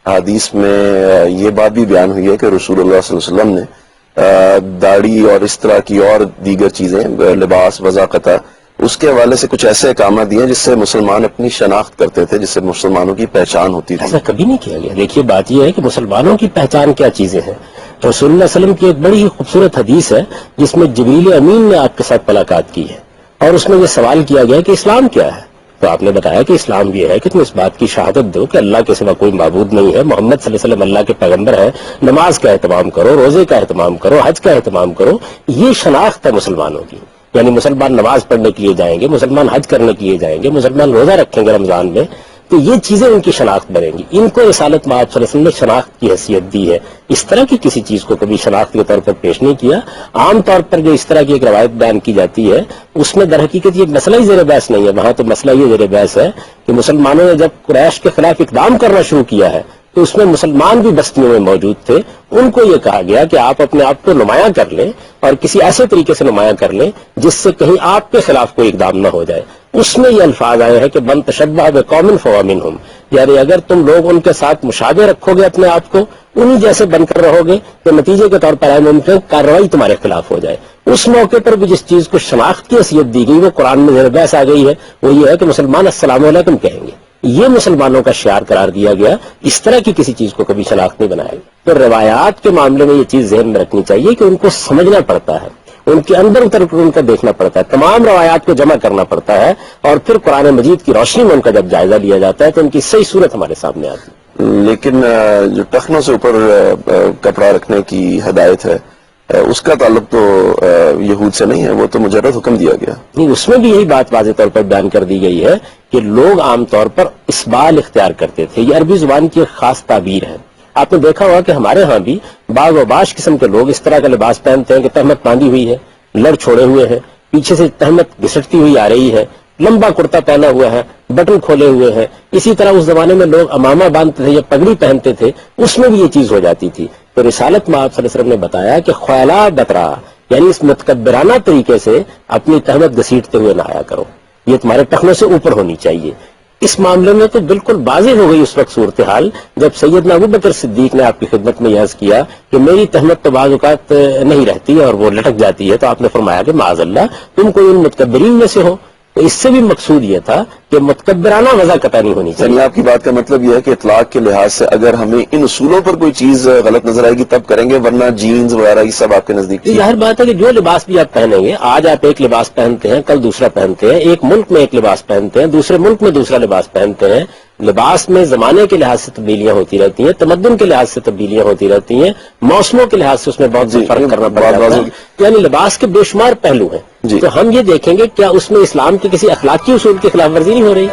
حدیث میں یہ بات بھی بیان ہوئی ہے کہ رسول اللہ صلی اللہ علیہ وسلم نے داڑھی اور اس طرح کی اور دیگر چیزیں، لباس، وضاقت، اس کے حوالے سے کچھ ایسے احکامات دیے جس سے مسلمان اپنی شناخت کرتے تھے، جس سے مسلمانوں کی پہچان ہوتی تھی. ایسا کبھی نہیں کیا گیا. دیکھیے بات یہ ہے کہ مسلمانوں کی پہچان کیا چیزیں ہیں. رسول اللہ علیہ وسلم کی ایک بڑی ہی خوبصورت حدیث ہے جس میں جبریل امین نے آپ کے ساتھ ملاقات کی ہے اور اس میں یہ سوال کیا گیا کہ اسلام کیا ہے. تو آپ نے بتایا کہ اسلام یہ ہے کہ تم اس بات کی شہادت دو کہ اللہ کے سوا کوئی معبود نہیں ہے، محمد صلی اللہ علیہ وسلم اللہ کے پیغمبر ہے، نماز کا اہتمام کرو، روزے کا اہتمام کرو، حج کا اہتمام کرو. یہ شناخت ہے مسلمانوں کی. یعنی مسلمان نماز پڑھنے کے لیے جائیں گے، مسلمان حج کرنے کے لیے جائیں گے، مسلمان روزہ رکھیں گے رمضان میں، تو یہ چیزیں ان کی شناخت بنیں گی. ان کو رسالت میں آپ صلی اللہ علیہ وسلم نے شناخت کی حیثیت دی ہے. اس طرح کی کسی چیز کو کبھی شناخت کے طور پر پیش نہیں کیا. عام طور پر جو اس طرح کی ایک روایت بیان کی جاتی ہے اس میں در حقیقت یہ مسئلہ ہی زیر بحث نہیں ہے. وہاں تو مسئلہ یہ زیر بحث ہے کہ مسلمانوں نے جب قریش کے خلاف اقدام کرنا شروع کیا ہے تو اس میں مسلمان بھی بستیوں میں موجود تھے. ان کو یہ کہا گیا کہ آپ اپنے آپ کو نمایاں کر لیں اور کسی ایسے طریقے سے نمایاں کر لیں جس سے کہیں آپ کے خلاف کوئی اقدام نہ ہو جائے. اس میں یہ الفاظ آئے ہیں کہ من تشبہ بقوم فہو منہم، یعنی اگر تم لوگ ان کے ساتھ مشابہ رکھو گے اپنے آپ کو، انہی جیسے بن کر رہو گے تو نتیجے کے طور پر ممکن کارروائی تمہارے خلاف ہو جائے. اس موقع پر بھی جس چیز کو شناخت کی حیثیت دی گئی وہ قرآن میں زیر بحث آ گئی ہے. وہ یہ ہے کہ مسلمان السلام علیکم کہیں گے. یہ مسلمانوں کا شعار قرار دیا گیا. اس طرح کی کسی چیز کو کبھی شناخت نہیں بنایا گیا. تو روایات کے معاملے میں یہ چیز ذہن میں رکھنی چاہیے کہ ان کو سمجھنا پڑتا ہے، ان کے اندر اتر کر ان کا دیکھنا پڑتا ہے، تمام روایات کو جمع کرنا پڑتا ہے اور پھر قرآن مجید کی روشنی میں ان کا جب جائزہ لیا جاتا ہے تو ان کی صحیح صورت ہمارے سامنے آتی ہے. لیکن جو ٹخنوں سے اوپر کپڑا رکھنے کی ہدایت ہے اس کا تعلق تو یہود سے نہیں ہے، وہ تو مجرد حکم دیا گیا. نہیں، اس میں بھی یہی بات واضح طور پر بیان کر دی گئی ہے کہ لوگ عام طور پر اسبال اختیار کرتے تھے. یہ عربی زبان کی ایک خاص تعبیر ہے. آپ نے دیکھا ہوگا کہ ہمارے ہاں بھی بعض و باش قسم کے لوگ اس طرح کا لباس پہنتے ہیں کہ تہمت باندھی ہوئی ہے، لڑ چھوڑے ہوئے ہیں، پیچھے سے تہمت گھسٹتی ہوئی آ رہی ہے، لمبا کرتا پہنا ہوا ہے، بٹن کھولے ہوئے ہیں. اسی طرح اس زمانے میں لوگ امامہ باندھتے تھے یا پگڑی پہنتے تھے، اس میں بھی یہ چیز ہو جاتی تھی. تو رسالت میں آپ صلی اللہ علیہ وسلم نے بتایا کہ خیلا بترا، یعنی اس متکبرانہ طریقے سے اپنی تہمت گھسیٹتے ہوئے نہ آیا کرو، یہ تمہارے ٹخنوں سے اوپر ہونی چاہیے. اس معاملے میں تو بالکل واضح ہو گئی اس وقت صورتحال جب سیدنا ابوبکر صدیق نے آپ کی خدمت میں عرض کیا کہ میری تہمت تو بعض اوقات نہیں رہتی اور وہ لٹک جاتی ہے. تو آپ نے فرمایا کہ معاذ اللہ تم کوئی ان متکبرین میں سے ہو. تو اس سے بھی مقصود یہ تھا کہ متکبرانہ وضع قطع نہیں ہونی چاہیے. آپ کی بات کا مطلب یہ ہے کہ اطلاق کے لحاظ سے اگر ہمیں ان اصولوں پر کوئی چیز غلط نظر آئے گی تب کریں گے، ورنہ جینز وغیرہ یہ سب آپ کے نزدیک ظاہر بات ہے کہ جو لباس بھی آپ پہنیں گے، آج آپ ایک لباس پہنتے ہیں، کل دوسرا پہنتے ہیں، ایک ملک میں ایک لباس پہنتے ہیں، دوسرے ملک میں دوسرا لباس پہنتے ہیں. لباس میں زمانے کے لحاظ سے تبدیلیاں ہوتی رہتی ہیں، تمدن کے لحاظ سے تبدیلیاں ہوتی رہتی ہیں، موسموں کے لحاظ سے اس میں بہت فرق کرنا پڑتا ہے. یعنی لباس کے بے شمار پہلو ہیں. تو ہم یہ دیکھیں گے کیا اس میں اسلام کے کسی اخلاقی اصول کی خلاف ورزی نہیں ہو رہی.